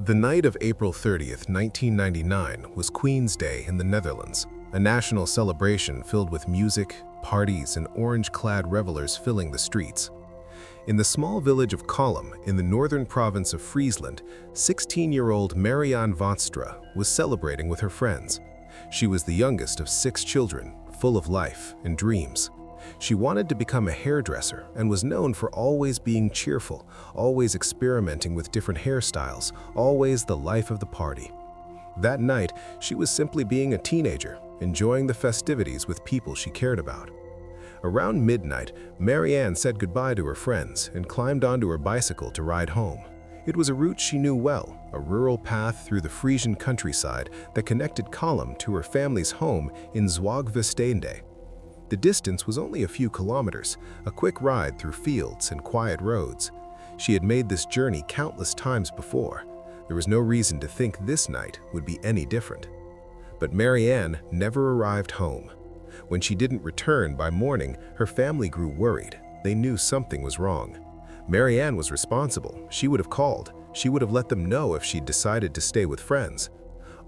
The night of April 30th, 1999 was Queen's Day in the Netherlands, a national celebration filled with music, parties, and orange-clad revelers filling the streets. In the small village of Kolm, in the northern province of Friesland, 16-year-old Marianne Vaatstra was celebrating with her friends. She was the youngest of 6 children, full of life and dreams. She wanted to become a hairdresser and was known for always being cheerful, always experimenting with different hairstyles, always the life of the party. That night, she was simply being a teenager, enjoying the festivities with people she cared about. Around midnight, Marianne said goodbye to her friends and climbed onto her bicycle to ride home. It was a route she knew well, a rural path through the Frisian countryside that connected Kolm to her family's home in Zwaagwesteinde. The distance was only a few kilometers, a quick ride through fields and quiet roads. She had made this journey countless times before. There was no reason to think this night would be any different. But Marianne never arrived home. When she didn't return by morning, her family grew worried. They knew something was wrong. Marianne was responsible. She would have called. She would have let them know if she'd decided to stay with friends.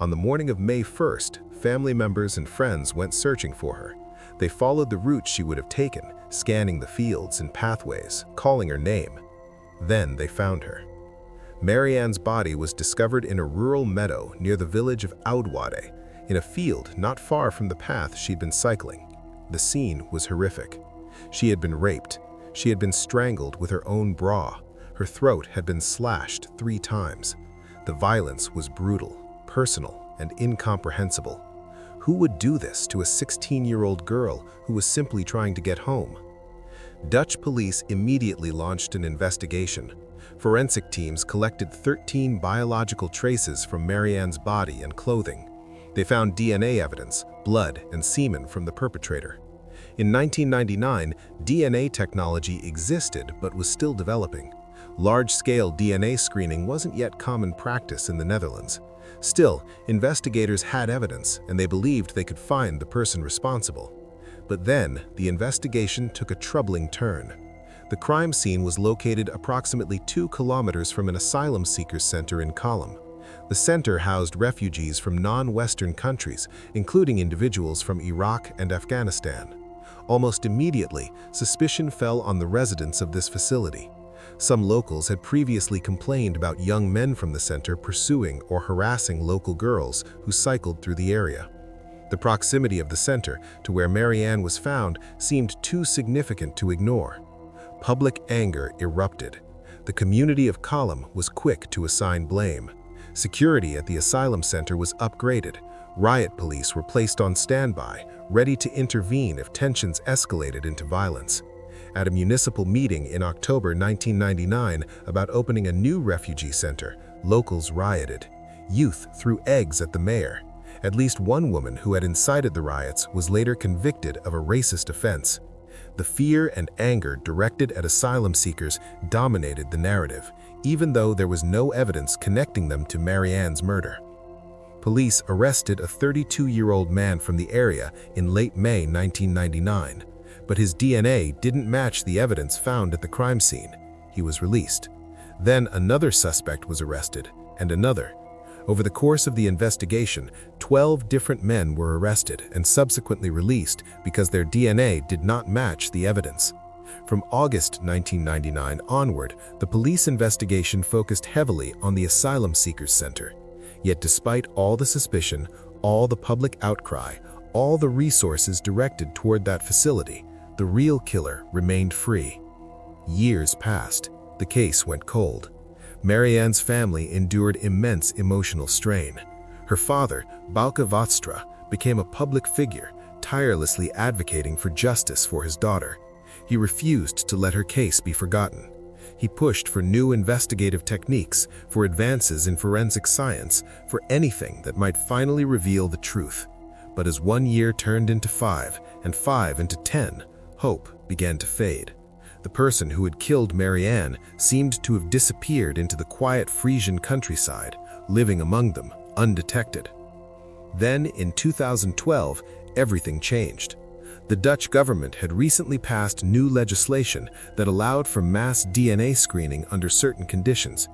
On the morning of May 1st, family members and friends went searching for her. They followed the route she would have taken, scanning the fields and pathways, calling her name. Then they found her. Marianne's body was discovered in a rural meadow near the village of Oudwade, in a field not far from the path she'd been cycling. The scene was horrific. She had been raped. She had been strangled with her own bra. Her throat had been slashed 3 times. The violence was brutal, personal, and incomprehensible. Who would do this to a 16-year-old girl who was simply trying to get home? Dutch police immediately launched an investigation. Forensic teams collected 13 biological traces from Marianne's body and clothing. They found DNA evidence, blood, and semen from the perpetrator. In 1999, DNA technology existed but was still developing. Large-scale DNA screening wasn't yet common practice in the Netherlands. Still, investigators had evidence, and they believed they could find the person responsible. But then, the investigation took a troubling turn. The crime scene was located approximately 2 kilometers from an asylum seekers center in Kolm. The center housed refugees from non-Western countries, including individuals from Iraq and Afghanistan. Almost immediately, suspicion fell on the residents of this facility. Some locals had previously complained about young men from the center pursuing or harassing local girls who cycled through the area. The proximity of the center to where Marianne was found seemed too significant to ignore. Public anger erupted. The community of Kolm was quick to assign blame. Security at the asylum center was upgraded. Riot police were placed on standby, ready to intervene if tensions escalated into violence. At a municipal meeting in October 1999 about opening a new refugee center, locals rioted. Youth threw eggs at the mayor. At least one woman who had incited the riots was later convicted of a racist offense. The fear and anger directed at asylum seekers dominated the narrative, even though there was no evidence connecting them to Marianne's murder. Police arrested a 32-year-old man from the area in late May 1999, but his DNA didn't match the evidence found at the crime scene. He was released. Then another suspect was arrested, and another. Over the course of the investigation, 12 different men were arrested and subsequently released because their DNA did not match the evidence. From August 1999 onward, the police investigation focused heavily on the asylum seekers center. Yet despite all the suspicion, all the public outcry, all the resources directed toward that facility, the real killer remained free. Years passed. The case went cold. Marianne's family endured immense emotional strain. Her father, Bauke Vaatstra, became a public figure, tirelessly advocating for justice for his daughter. He refused to let her case be forgotten. He pushed for new investigative techniques, for advances in forensic science, for anything that might finally reveal the truth. But as 1 year turned into 5, and 5 into 10, hope began to fade. The person who had killed Marianne seemed to have disappeared into the quiet Frisian countryside, living among them, undetected. Then, in 2012, everything changed. The Dutch government had recently passed new legislation that allowed for mass DNA screening under certain conditions.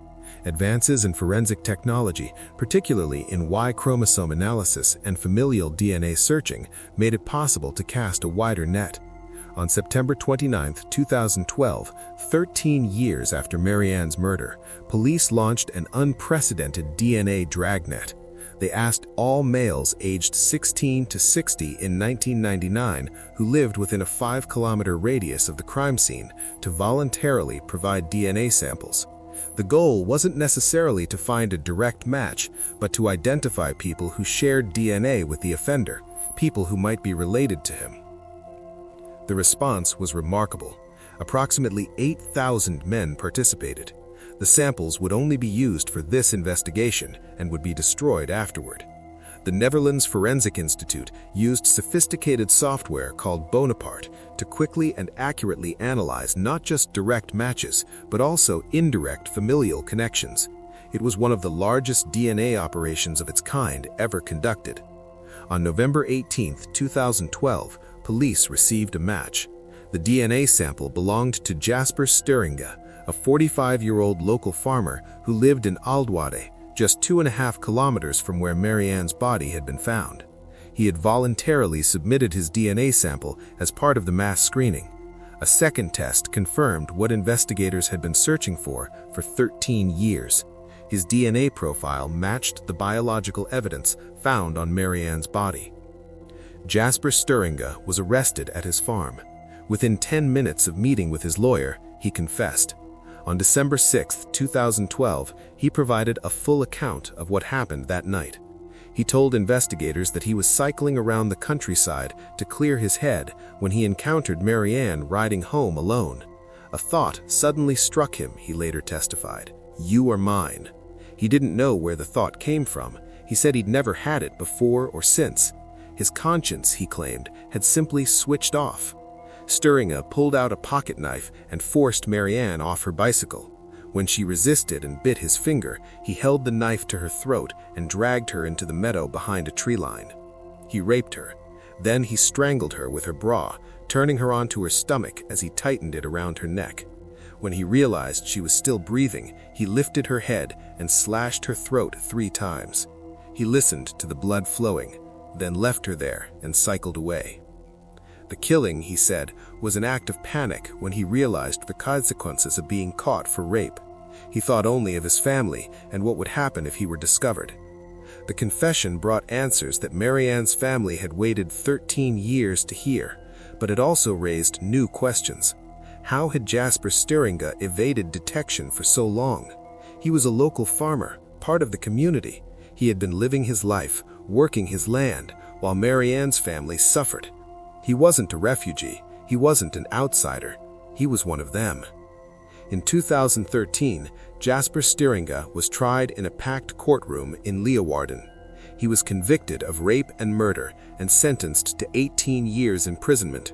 Advances in forensic technology, particularly in Y chromosome analysis and familial DNA searching, made it possible to cast a wider net. On September 29, 2012, 13 years after Marianne's murder, police launched an unprecedented DNA dragnet. They asked all males aged 16 to 60 in 1999 who lived within a 5-kilometer radius of the crime scene to voluntarily provide DNA samples. The goal wasn't necessarily to find a direct match, but to identify people who shared DNA with the offender, people who might be related to him. The response was remarkable. Approximately 8,000 men participated. The samples would only be used for this investigation and would be destroyed afterward. The Netherlands Forensic Institute used sophisticated software called Bonaparte to quickly and accurately analyze not just direct matches, but also indirect familial connections. It was one of the largest DNA operations of its kind ever conducted. On November 18, 2012, police received a match. The DNA sample belonged to Jasper Sturinga, a 45-year-old local farmer who lived in Aldwade, just 2.5 kilometers from where Marianne's body had been found. He had voluntarily submitted his DNA sample as part of the mass screening. A second test confirmed what investigators had been searching for 13 years. His DNA profile matched the biological evidence found on Marianne's body. Jasper Sturinga was arrested at his farm. Within 10 minutes of meeting with his lawyer, he confessed. On December 6, 2012, he provided a full account of what happened that night. He told investigators that he was cycling around the countryside to clear his head when he encountered Marianne riding home alone. A thought suddenly struck him, he later testified. "You are mine." He didn't know where the thought came from. He said he'd never had it before or since. His conscience, he claimed, had simply switched off. Sturinga pulled out a pocket knife and forced Marianne off her bicycle. When she resisted and bit his finger, he held the knife to her throat and dragged her into the meadow behind a tree line. He raped her. Then he strangled her with her bra, turning her onto her stomach as he tightened it around her neck. When he realized she was still breathing, he lifted her head and slashed her throat 3 times. He listened to the blood flowing, then left her there and cycled away. The killing, he said, was an act of panic when he realized the consequences of being caught for rape. He thought only of his family and what would happen if he were discovered. The confession brought answers that Marianne's family had waited 13 years to hear, but it also raised new questions. How had Jasper Sturinga evaded detection for so long? He was a local farmer, part of the community. He had been living his life, working his land, while Marianne's family suffered. He wasn't a refugee. He wasn't an outsider. He was one of them. In 2013, Jasper Sturinga was tried in a packed courtroom in Leeuwarden. He was convicted of rape and murder and sentenced to 18 years imprisonment.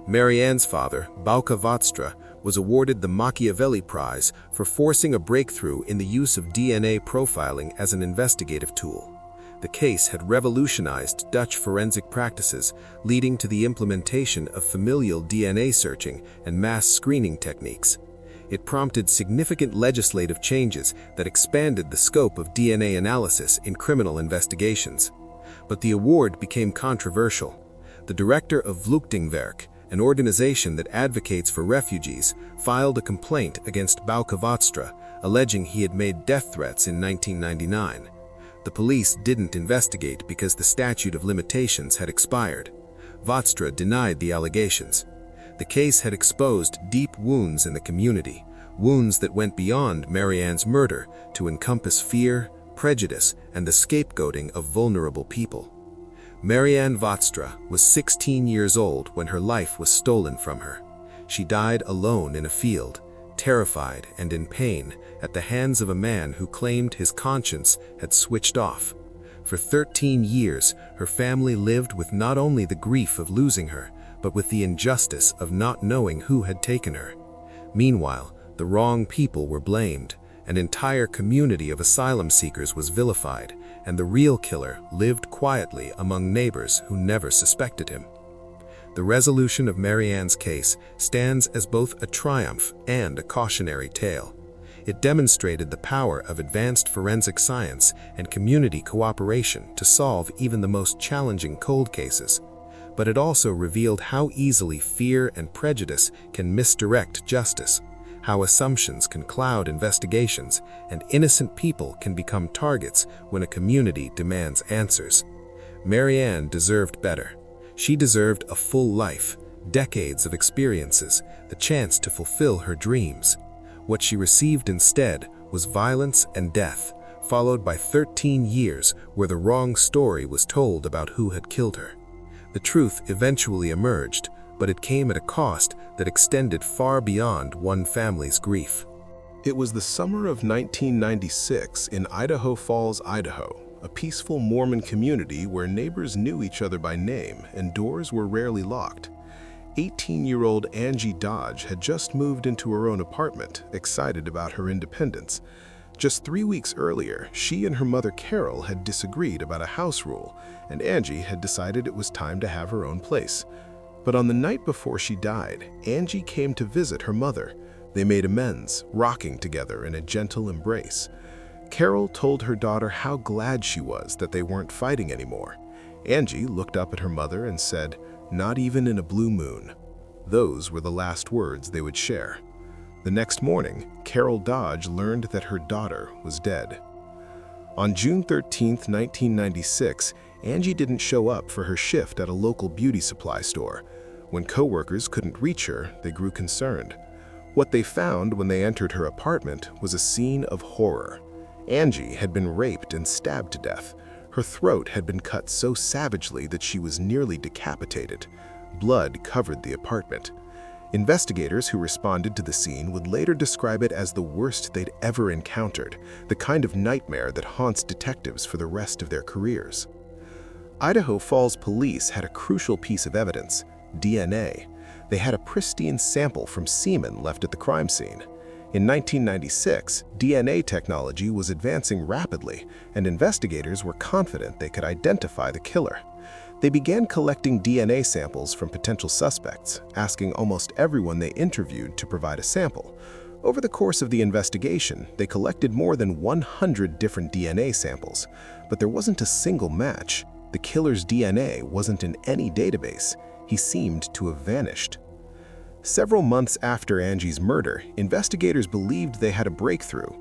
Marianne's father, Marianne Vaatstra, was awarded the Machiavelli Prize for forcing a breakthrough in the use of DNA profiling as an investigative tool. The case had revolutionized Dutch forensic practices, leading to the implementation of familial DNA searching and mass screening techniques. It prompted significant legislative changes that expanded the scope of DNA analysis in criminal investigations. But the award became controversial. The director of Vluchtingwerk, an organization that advocates for refugees, filed a complaint against Marianne Vaatstra, alleging he had made death threats in 1999. The police didn't investigate because the statute of limitations had expired. Vaatstra denied the allegations. The case had exposed deep wounds in the community, wounds that went beyond Marianne's murder to encompass fear, prejudice, and the scapegoating of vulnerable people. Marianne Vaatstra was 16 years old when her life was stolen from her. She died alone in a field, terrified and in pain at the hands of a man who claimed his conscience had switched off. For 13 years, her family lived with not only the grief of losing her, but with the injustice of not knowing who had taken her. Meanwhile, the wrong people were blamed. An entire community of asylum seekers was vilified, and the real killer lived quietly among neighbors who never suspected him. The resolution of Marianne's case stands as both a triumph and a cautionary tale. It demonstrated the power of advanced forensic science and community cooperation to solve even the most challenging cold cases. But it also revealed how easily fear and prejudice can misdirect justice, how assumptions can cloud investigations, and innocent people can become targets when a community demands answers. Marianne deserved better. She deserved a full life, decades of experiences, the chance to fulfill her dreams. What she received instead was violence and death, followed by 13 years where the wrong story was told about who had killed her. The truth eventually emerged, but it came at a cost that extended far beyond one family's grief. It was the summer of 1996 in Idaho Falls, Idaho, a peaceful Mormon community where neighbors knew each other by name and doors were rarely locked. 18-year-old Angie Doe had just moved into her own apartment, excited about her independence. Just 3 weeks earlier, she and her mother Carol had disagreed about a house rule, and Angie had decided it was time to have her own place. But on the night before she died, Angie came to visit her mother. They made amends, rocking together in a gentle embrace. Carol told her daughter how glad she was that they weren't fighting anymore. Angie looked up at her mother and said, "Not even in a blue moon." Those were the last words they would share. The next morning, Carol Dodge learned that her daughter was dead. On June 13, 1996, Angie didn't show up for her shift at a local beauty supply store. When coworkers couldn't reach her, they grew concerned. What they found when they entered her apartment was a scene of horror. Angie had been raped and stabbed to death. Her throat had been cut so savagely that she was nearly decapitated. Blood covered the apartment. Investigators who responded to the scene would later describe it as the worst they'd ever encountered, the kind of nightmare that haunts detectives for the rest of their careers. Idaho Falls police had a crucial piece of evidence: DNA. They had a pristine sample from semen left at the crime scene. In 1996, DNA technology was advancing rapidly, and investigators were confident they could identify the killer. They began collecting DNA samples from potential suspects, asking almost everyone they interviewed to provide a sample. Over the course of the investigation, they collected more than 100 different DNA samples, but there wasn't a single match. The killer's DNA wasn't in any database. He seemed to have vanished. Several months after Angie's murder, investigators believed they had a breakthrough.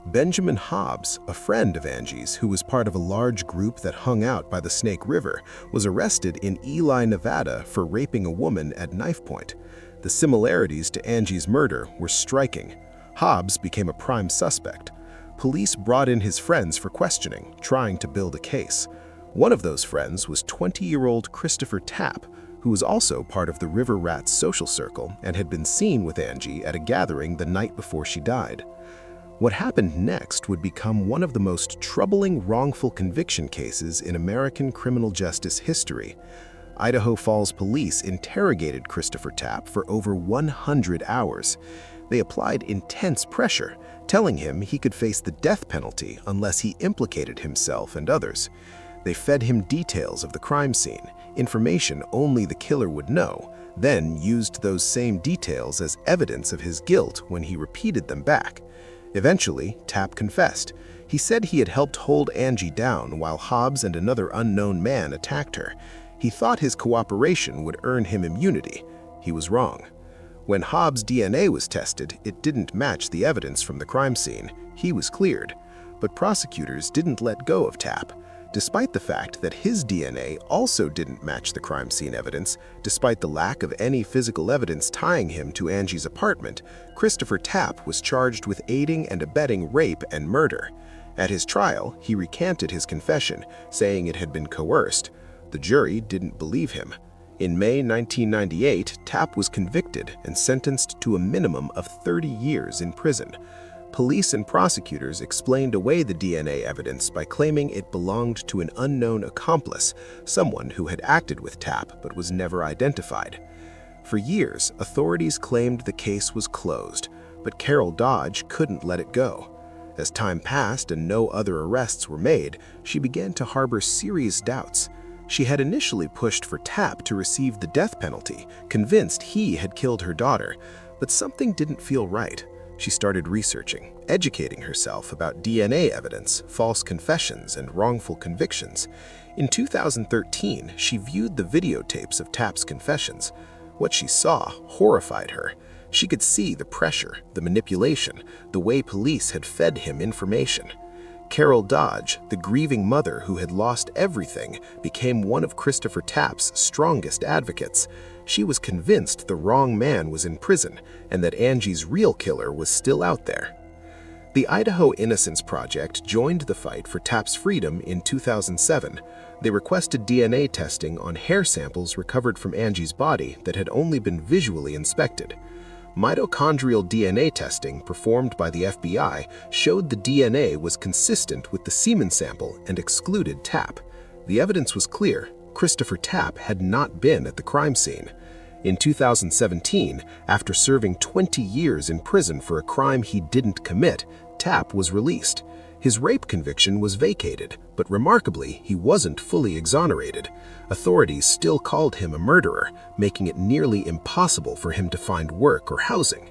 Benjamin Hobbs, a friend of Angie's who was part of a large group that hung out by the Snake River, was arrested in Ely, Nevada for raping a woman at knife point. The similarities to Angie's murder were striking. Hobbs became a prime suspect. Police brought in his friends for questioning, trying to build a case. One of those friends was 20-year-old Christopher Tapp, who was also part of the River Rats social circle and had been seen with Angie at a gathering the night before she died. What happened next would become one of the most troubling wrongful conviction cases in American criminal justice history. Idaho Falls police interrogated Christopher Tapp for over 100 hours. They applied intense pressure, telling him he could face the death penalty unless he implicated himself and others. They fed him details of the crime scene, information only the killer would know, then used those same details as evidence of his guilt when he repeated them back. Eventually, Tapp confessed. He said he had helped hold Angie down while Hobbs and another unknown man attacked her. He thought his cooperation would earn him immunity. He was wrong. When Hobbs' DNA was tested, it didn't match the evidence from the crime scene. He was cleared. But prosecutors didn't let go of Tapp. Despite the fact that his DNA also didn't match the crime scene evidence, despite the lack of any physical evidence tying him to Angie's apartment, Christopher Tapp was charged with aiding and abetting rape and murder. At his trial, he recanted his confession, saying it had been coerced. The jury didn't believe him. In May 1998, Tapp was convicted and sentenced to a minimum of 30 years in prison. Police and prosecutors explained away the DNA evidence by claiming it belonged to an unknown accomplice, someone who had acted with Tapp but was never identified. For years, authorities claimed the case was closed, but Carol Dodge couldn't let it go. As time passed and no other arrests were made, she began to harbor serious doubts. She had initially pushed for Tapp to receive the death penalty, convinced he had killed her daughter, but something didn't feel right. She started researching, educating herself about DNA evidence, false confessions, and wrongful convictions. In 2013, she viewed the videotapes of Tapp's confessions. What she saw horrified her. She could see the pressure, the manipulation, the way police had fed him information. Carol Dodge, the grieving mother who had lost everything, became one of Christopher Tapp's strongest advocates. She was convinced the wrong man was in prison and that Angie's real killer was still out there. The Idaho Innocence Project joined the fight for Tapp's freedom in 2007. They requested DNA testing on hair samples recovered from Angie's body that had only been visually inspected. Mitochondrial DNA testing performed by the FBI showed the DNA was consistent with the semen sample and excluded Tapp. The evidence was clear. Christopher Tapp had not been at the crime scene. In 2017, after serving 20 years in prison for a crime he didn't commit, Tapp was released. His rape conviction was vacated, but remarkably, he wasn't fully exonerated. Authorities still called him a murderer, making it nearly impossible for him to find work or housing.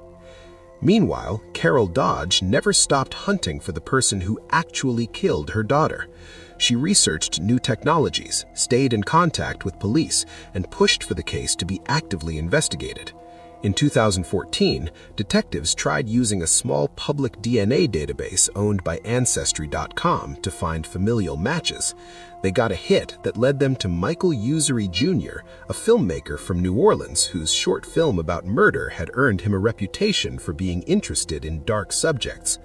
Meanwhile, Carol Dodge never stopped hunting for the person who actually killed her daughter. She researched new technologies, stayed in contact with police, and pushed for the case to be actively investigated. In 2014, detectives tried using a small public DNA database owned by Ancestry.com to find familial matches. They got a hit that led them to Michael Usery Jr., a filmmaker from New Orleans whose short film about murder had earned him a reputation for being interested in dark subjects.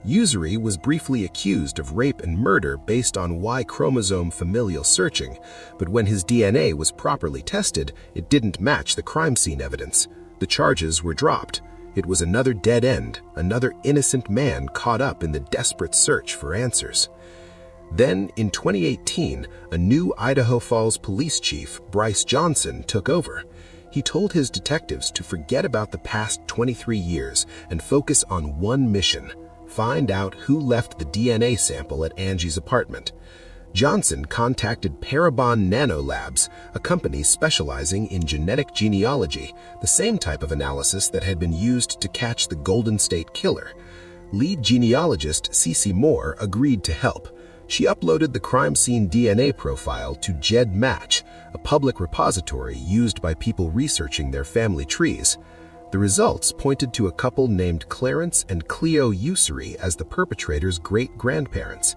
Usery was briefly accused of rape and murder based on Y-chromosome familial searching, but when his DNA was properly tested, it didn't match the crime scene evidence. The charges were dropped. It was another dead end, another innocent man caught up in the desperate search for answers. Then, in 2018, a new Idaho Falls police chief, Bryce Johnson, took over. He told his detectives to forget about the past 23 years and focus on one mission: find out who left the DNA sample at Angie's apartment. Johnson contacted Parabon Nanolabs, a company specializing in genetic genealogy, the same type of analysis that had been used to catch the Golden State Killer. Lead genealogist Cece Moore agreed to help. She uploaded the crime scene DNA profile to GEDmatch, a public repository used by people researching their family trees. The results pointed to a couple named Clarence and Cleo Usery as the perpetrator's great-grandparents.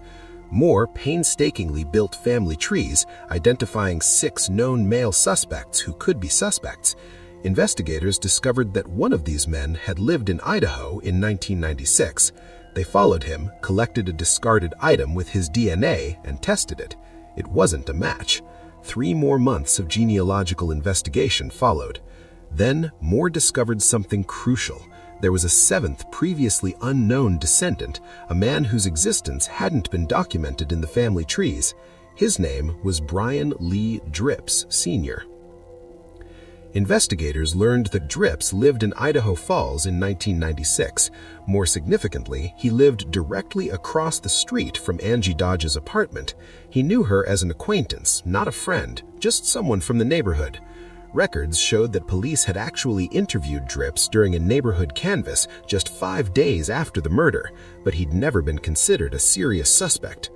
Moore painstakingly built family trees, identifying 6 known male suspects who could be suspects. Investigators discovered that one of these men had lived in Idaho in 1996. They followed him, collected a discarded item with his DNA, and tested it. It wasn't a match. 3 more months of genealogical investigation followed. Then, Moore discovered something crucial. There was a 7th previously unknown descendant, a man whose existence hadn't been documented in the family trees. His name was Brian Lee Drips, Sr. Investigators learned that Drips lived in Idaho Falls in 1996. More significantly, he lived directly across the street from Angie Dodge's apartment. He knew her as an acquaintance, not a friend, just someone from the neighborhood. Records showed that police had actually interviewed Drips during a neighborhood canvass just 5 days after the murder, but he'd never been considered a serious suspect.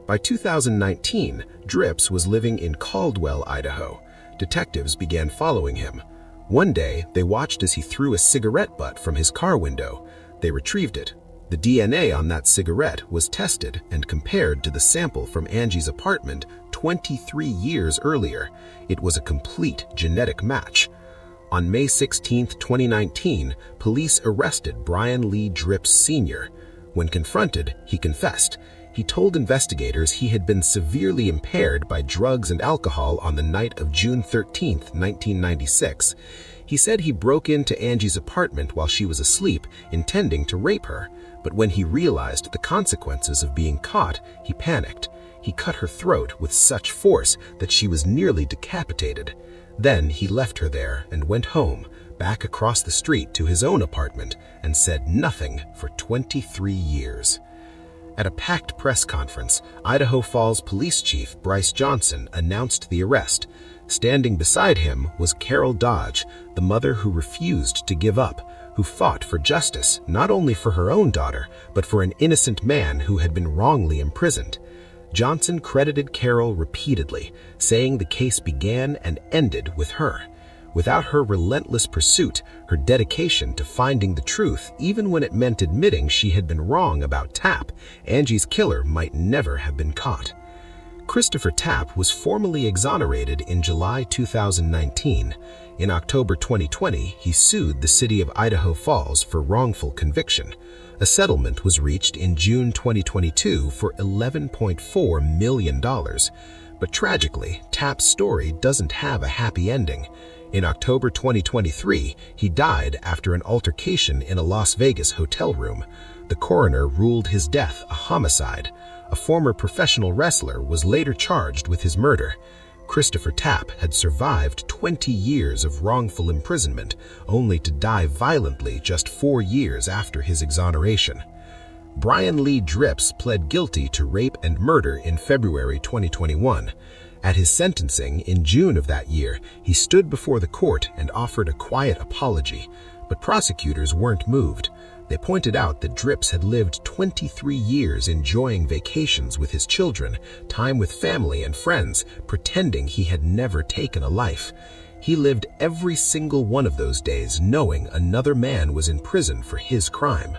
By 2019, Drips was living in Caldwell, Idaho. Detectives began following him. One day, they watched as he threw a cigarette butt from his car window. They retrieved it. The DNA on that cigarette was tested and compared to the sample from Angie's apartment 23 years earlier. It was a complete genetic match. On May 16, 2019, police arrested Brian Lee Drips Sr. When confronted, he confessed. He told investigators he had been severely impaired by drugs and alcohol on the night of June 13, 1996. He said he broke into Angie's apartment while she was asleep, intending to rape her. But when he realized the consequences of being caught, he panicked. He cut her throat with such force that she was nearly decapitated. Then he left her there and went home, back across the street to his own apartment, and said nothing for 23 years. At a packed press conference, Idaho Falls Police Chief Bryce Johnson announced the arrest. Standing beside him was Carol Dodge, the mother who refused to give up, who fought for justice, not only for her own daughter, but for an innocent man who had been wrongly imprisoned. Johnson credited Carroll repeatedly, saying the case began and ended with her. Without her relentless pursuit, her dedication to finding the truth, even when it meant admitting she had been wrong about Tapp, Angie's killer might never have been caught. Christopher Tapp was formally exonerated in July 2019. In October 2020, he sued the city of Idaho Falls for wrongful conviction. A settlement was reached in June 2022 for $11.4 million. But tragically, Tapp's story doesn't have a happy ending. In October 2023, he died after an altercation in a Las Vegas hotel room. The coroner ruled his death a homicide. A former professional wrestler was later charged with his murder. Christopher Tapp had survived 20 years of wrongful imprisonment, only to die violently just 4 years after his exoneration. Brian Lee Dripps pled guilty to rape and murder in February 2021. At his sentencing in June of that year, he stood before the court and offered a quiet apology, but prosecutors weren't moved. They pointed out that Dripps had lived 23 years enjoying vacations with his children, time with family and friends, pretending he had never taken a life. He lived every single one of those days knowing another man was in prison for his crime.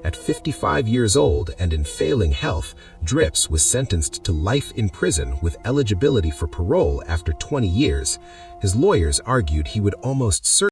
At 55 years old and in failing health, Dripps was sentenced to life in prison with eligibility for parole after 20 years. His lawyers argued he would almost certainly